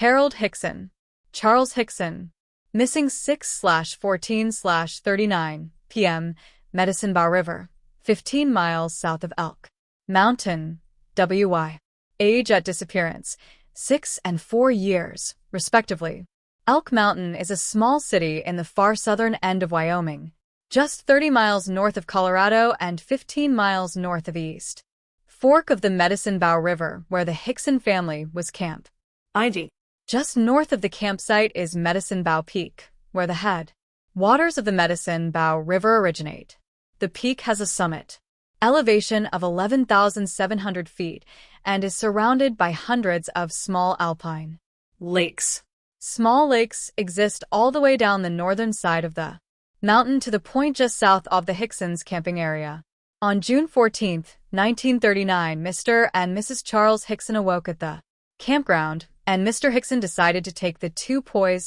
Harold Hickson. Charles Hickson. Missing 6/14/39 p.m. Medicine Bow River, 15 miles south of Elk Mountain, WY. Age at disappearance, 6 and 4 years, respectively. Elk Mountain is a small city in the far southern end of Wyoming, just 30 miles north of Colorado and 15 miles north of East Fork of the Medicine Bow River, where the Hickson family was camped. ID. Just north of the campsite is Medicine Bow Peak, where the head waters of the Medicine Bow River originate. The peak has a summit elevation of 11,700 feet and is surrounded by hundreds of small alpine lakes. Small lakes exist all the way down the northern side of the mountain to the point just south of the Hicksons' camping area. On June 14, 1939, Mr. and Mrs. Charles Hickson awoke at the campground, and Mr. Hickson decided to take the 2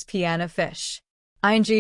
p.m. fish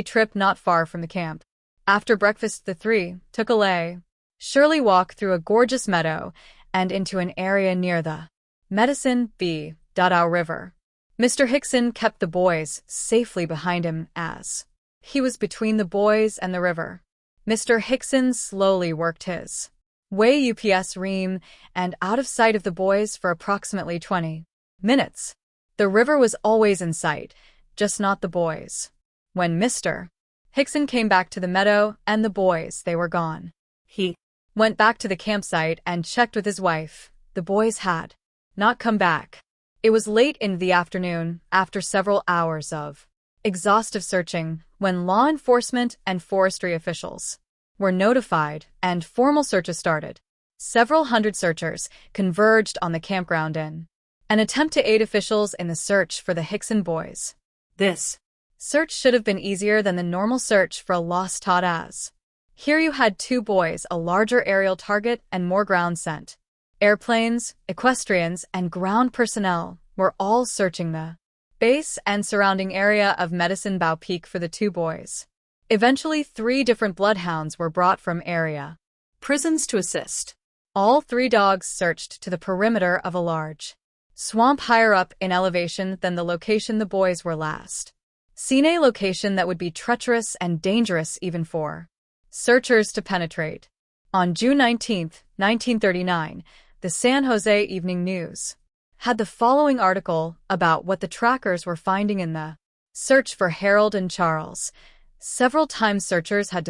trip not far from the camp. After breakfast, the three took a leisurely walk through a gorgeous meadow and into an area near the Medicine Bow River. Mr. Hickson kept the boys safely behind him as he was between the boys and the river. Mr. Hickson slowly worked his way UPS ream and out of sight of the boys for approximately 20 minutes. The river was always in sight, just not the boys. When Mr. Hickson came back to the meadow and the boys, they were gone. He went back to the campsite and checked with his wife. The boys had not come back. It was late in the afternoon, after several hours of exhaustive searching, when law enforcement and forestry officials were notified and formal searches started. Several hundred searchers converged on the campground in an attempt to aid officials in the search for the Hickson boys. This search should have been easier than the normal search for a lost tot as. Here you had 2 boys, a larger aerial target, and more ground scent. Airplanes, equestrians, and ground personnel were all searching the base and surrounding area of Medicine Bow Peak for the 2 boys. Eventually, 3 different bloodhounds were brought from area prisons to assist. All 3 dogs searched to the perimeter of a large swamp higher up in elevation than the location the boys were last seen, a location that would be treacherous and dangerous even for searchers to penetrate. On June 19, 1939, the San Jose Evening News had the following article about what the trackers were finding in the search for Harold and Charles. Several times searchers had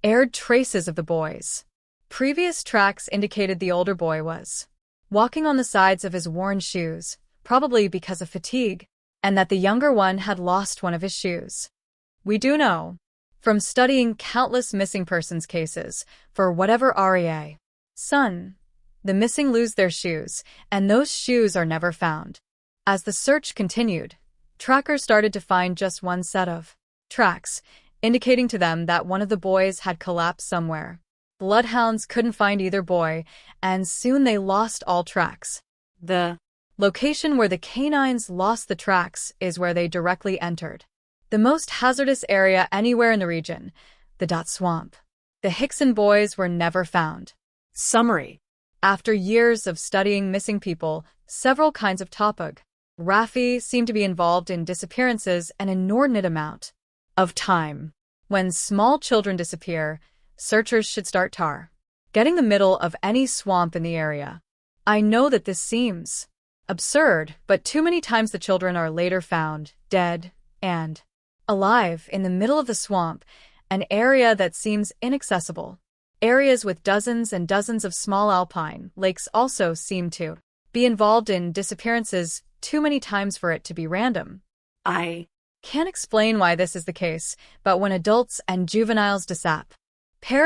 aired traces of the boys. Previous tracks indicated the older boy was walking on the sides of his worn shoes, probably because of fatigue, and that the younger one had lost one of his shoes. We do know, from studying countless missing persons cases, for whatever reason, the missing lose their shoes, and those shoes are never found. As the search continued, trackers started to find just one set of tracks, indicating to them that one of the boys had collapsed somewhere. Bloodhounds couldn't find either boy, and soon they lost all tracks. The location where the canines lost the tracks is where they directly entered the most hazardous area anywhere in the region, the swamp. The Hickson boys were never found. Summary. After years of studying missing people, several kinds of topography seem to be involved in disappearances an inordinate amount of time. When small children disappear, searchers should start getting the middle of any swamp in the area. I know that this seems absurd, but too many times the children are later found, dead and alive, in the middle of the swamp, an area that seems inaccessible. Areas with dozens and dozens of small alpine lakes also seem to be involved in disappearances too many times for it to be random. I can't explain why this is the case, but when adults and juveniles disappear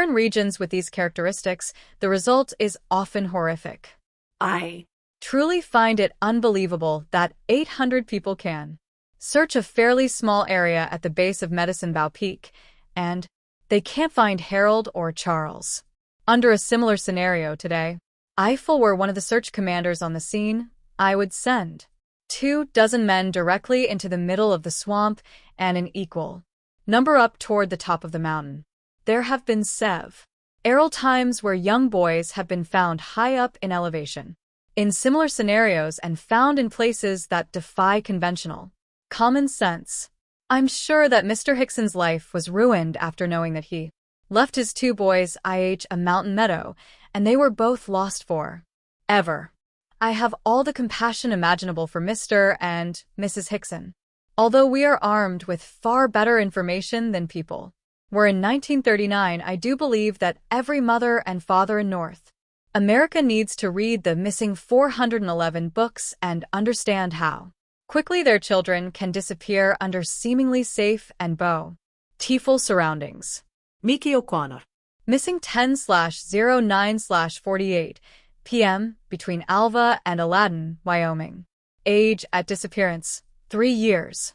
in regions with these characteristics, the result is often horrific. I truly find it unbelievable that 800 people can search a fairly small area at the base of Medicine Bow Peak, and they can't find Harold or Charles. Under a similar scenario today, if I were one of the search commanders on the scene, I would send 24 men directly into the middle of the swamp and an equal number up toward the top of the mountain. There have been several times where young boys have been found high up in elevation. in similar scenarios and found in places that defy conventional common sense. I'm sure that Mr. Hickson's life was ruined after knowing that he left his two boys a mountain meadow, and they were both lost for ever. I have all the compassion imaginable for Mr. and Mrs. Hickson. Although we are armed with far better information than people were in 1939, I do believe that every mother and father in North America needs to read the missing 411 books and understand how quickly their children can disappear under seemingly safe and beautiful surroundings. Mickey O'Connor. Missing 10/09/48 p.m. between Alva and Aladdin, Wyoming. Age at disappearance, 3 years.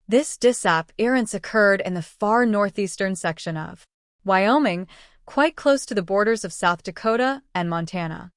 This disappearance occurred in the far northeastern section of Wyoming, quite close to the borders of South Dakota and Montana.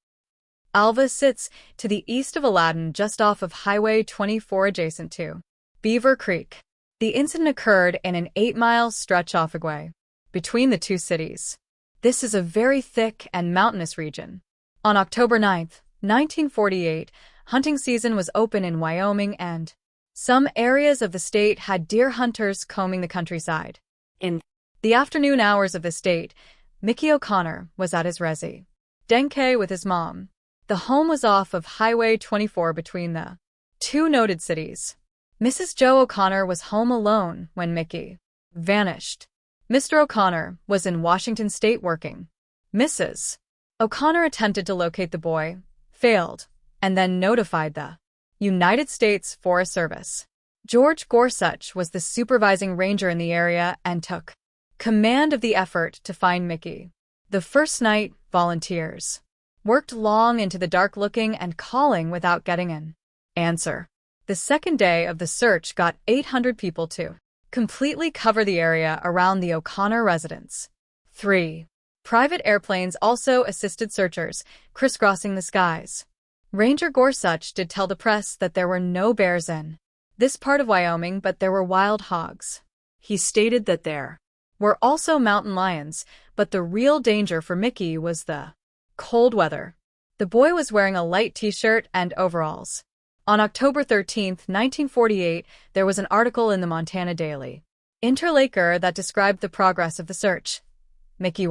Alva sits to the east of Aladdin just off of Highway 24 adjacent to Beaver Creek. The incident occurred in an 8-mile stretch offway between the two cities. This is a very thick and mountainous region. On October 9, 1948, hunting season was open in Wyoming and some areas of the state had deer hunters combing the countryside. In the afternoon hours of the state, Mickey O'Connor was at his residence with his mom. The home was off of Highway 24 between the two noted cities. Mrs. Joe O'Connor was home alone when Mickey vanished. Mr. O'Connor was in Washington State working. Mrs. O'Connor attempted to locate the boy, failed, and then notified the United States Forest Service. George Gorsuch was the supervising ranger in the area and took command of the effort to find Mickey. The first night, volunteers worked long into the dark looking and calling without getting an answer. The second day of the search got 800 people to completely cover the area around the O'Connor residence. 3 private airplanes also assisted searchers, crisscrossing the skies. Ranger Gorsuch did tell the press that there were no bears in this part of Wyoming, but there were wild hogs. He stated that there were also mountain lions, but the real danger for Mickey was the cold weather. The boy was wearing a light t-shirt and overalls. On October 13, 1948, there was an article in the Montana Daily Interlaker that described the progress of the search. Mickey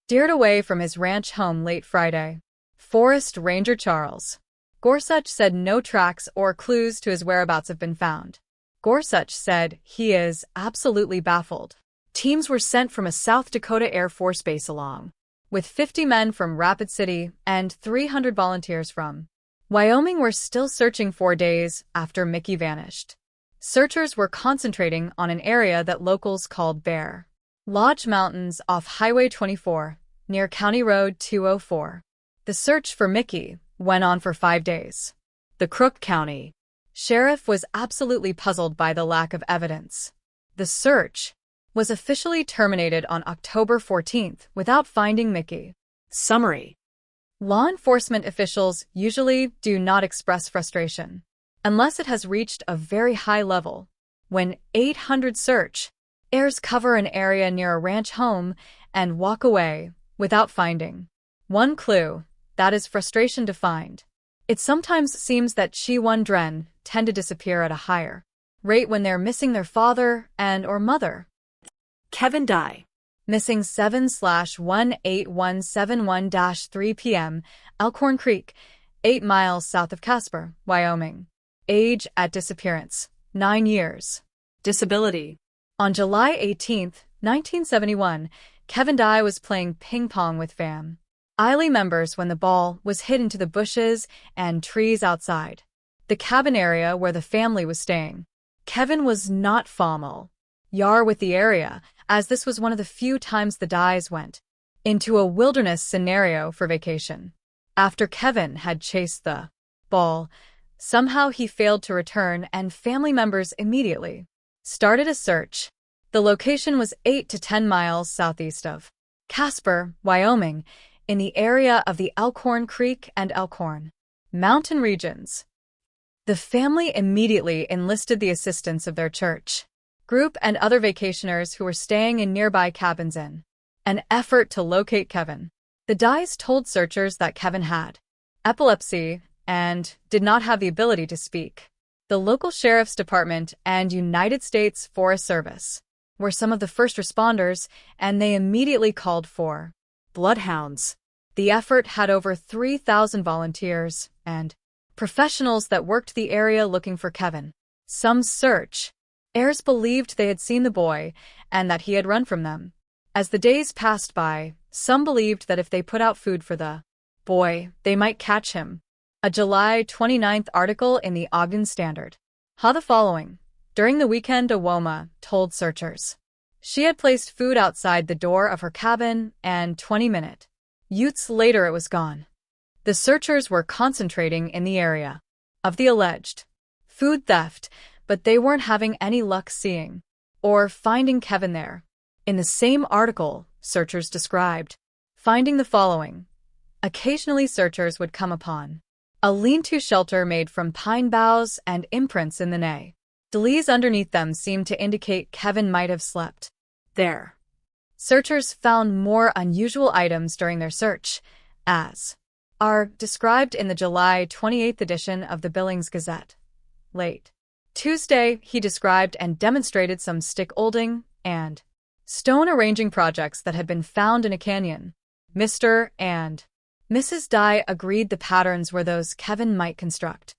steered away from his ranch home late Friday. Forest Ranger Charles Gorsuch said no tracks or clues to his whereabouts have been found. Gorsuch said he is absolutely baffled. Teams were sent from a South Dakota Air Force base along with 50 men from Rapid City and 300 volunteers from Wyoming were still searching 4 days after Mickey vanished. Searchers were concentrating on an area that locals called Bear Lodge Mountains off Highway 24, near County Road 204. The search for Mickey went on for 5 days. The Crook County sheriff was absolutely puzzled by the lack of evidence. The search was officially terminated on October 14th without finding Mickey. Summary. Law enforcement officials usually do not express frustration unless it has reached a very high level. When 800 searchers cover an area near a ranch home and walk away without finding one clue, that is frustration defined. It sometimes seems that children tend to disappear at a higher rate when they're missing their father and or mother. Kevin Dye. Missing 7/18171-3 p.m., Elkhorn Creek, 8 miles south of Casper, Wyoming. Age at disappearance, 9 years. Disability. On July 18, 1971, Kevin Dye was playing ping pong with family members when the ball was hit into the bushes and trees outside the cabin area where the family was staying. Kevin was not familiar with the area, as this was one of the few times the Dyes went into a wilderness scenario for vacation. After Kevin had chased the ball, somehow he failed to return and family members immediately started a search. The location was 8 to 10 miles southeast of Casper, Wyoming, in the area of the Elkhorn Creek and Elkhorn mountain regions. The family immediately enlisted the assistance of their church group and other vacationers who were staying in nearby cabins in an effort to locate Kevin. The Dyes told searchers that Kevin had epilepsy, and did not have the ability to speak. The local sheriff's department and United States Forest Service were some of the first responders, and they immediately called for bloodhounds. The effort had over 3,000 volunteers and professionals that worked the area looking for Kevin. Some heirs believed they had seen the boy and that he had run from them. As the days passed by, some believed that if they put out food for the boy, they might catch him. A July 29th article in the Ogden Standard had the following. During the weekend, a Woma told searchers she had placed food outside the door of her cabin, and 20 minutes later it was gone. The searchers were concentrating in the area of the alleged food theft, but they weren't having any luck seeing or finding Kevin there. In the same article, searchers described finding the following. Occasionally searchers would come upon a lean-to shelter made from pine boughs and imprints in the leaves underneath them seemed to indicate Kevin might have slept there. Searchers found more unusual items during their search, as are described in the July 28th edition of the Billings Gazette. Late Tuesday, he described and demonstrated some stick olding and stone arranging projects that had been found in a canyon. Mr. and Mrs. Dye agreed the patterns were those Kevin might construct.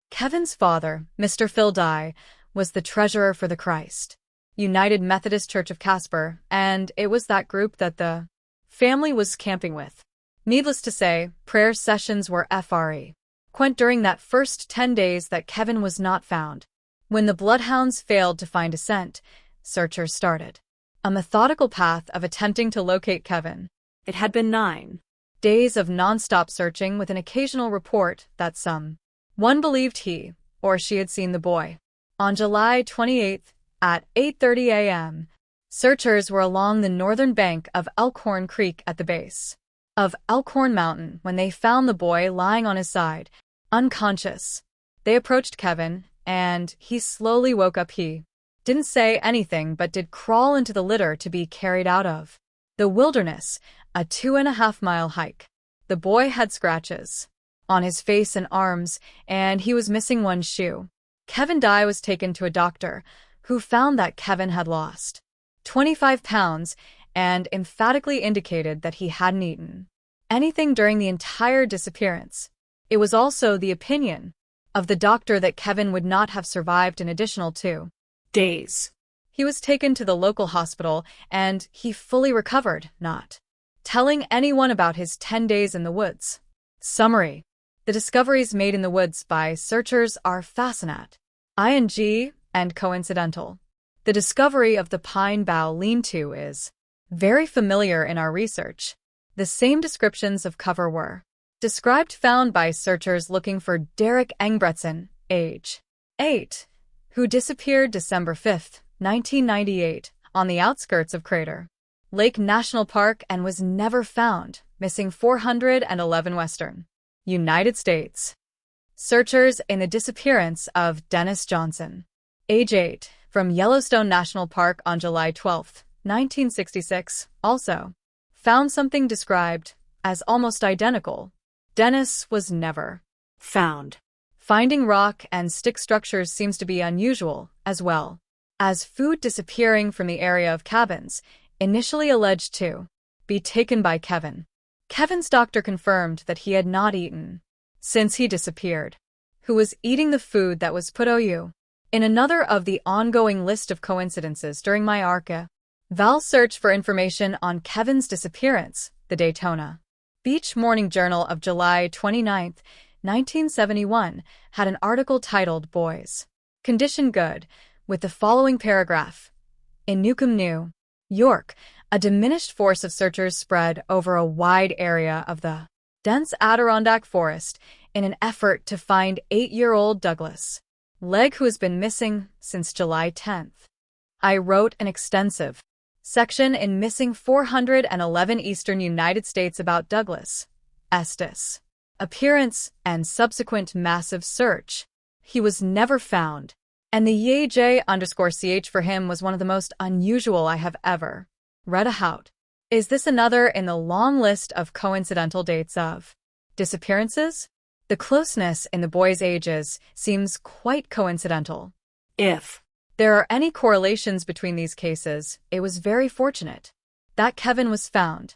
Kevin's father, Mr. Phil Dye, was the treasurer for the Christ United Methodist Church of Casper, and it was that group that the family was camping with. Needless to say, prayer sessions were frequent during that first 10 days that Kevin was not found. When the bloodhounds failed to find a scent, searchers started a methodical path of attempting to locate Kevin. It had been 9 days of non-stop searching with an occasional report that someone believed he or she had seen the boy. On July 28th, at 8:30 a.m., searchers were along the northern bank of Elkhorn Creek at the base of Elkhorn Mountain when they found the boy lying on his side, unconscious. They approached Kevin, and he slowly woke up. He didn't say anything but did crawl into the litter to be carried out of the wilderness, a 2.5-mile hike. The boy had scratches on his face and arms, and he was missing one shoe. Kevin Dye was taken to a doctor, who found that Kevin had lost 25 pounds and emphatically indicated that he hadn't eaten anything during the entire disappearance. It was also the opinion of the doctor that Kevin would not have survived an additional 2 days. He was taken to the local hospital, and he fully recovered, not telling anyone about his 10 days in the woods. Summary. The discoveries made in the woods by searchers are fascinating and coincidental. The discovery of the pine bough lean-to is very familiar in our research. The same descriptions of cover were found by searchers looking for Derek Engbretson, age 8, who disappeared December 5, 1998, on the outskirts of Crater Lake National Park and was never found, missing 411 Western United States. Searchers in the disappearance of Dennis Johnson, age 8, from Yellowstone National Park on July 12, 1966, also found something described as almost identical. Dennis was never found. Finding rock and stick structures seems to be unusual, as well as food disappearing from the area of cabins, initially alleged to be taken by Kevin. Kevin's doctor confirmed that he had not eaten since he disappeared. Who was eating the food that was put out? In another of the ongoing list of coincidences during my Val search for information on Kevin's disappearance, the Daytona Beach Morning Journal of July 29, 1971, had an article titled Boys Condition Good, with the following paragraph. In Newcomb, New York, a diminished force of searchers spread over a wide area of the dense Adirondack forest in an effort to find 8-year-old Douglas Legg, who has been missing since July 10th. I wrote an extensive section in Missing 411 Eastern United States about Douglas Estes' appearance and subsequent massive search. He was never found, and the YJ_CH for him was one of the most unusual I have ever read about. Is this another in the long list of coincidental dates of Disappearances? The closeness in the boys' ages seems quite coincidental. If There are any correlations between these cases, it was very fortunate that Kevin was found.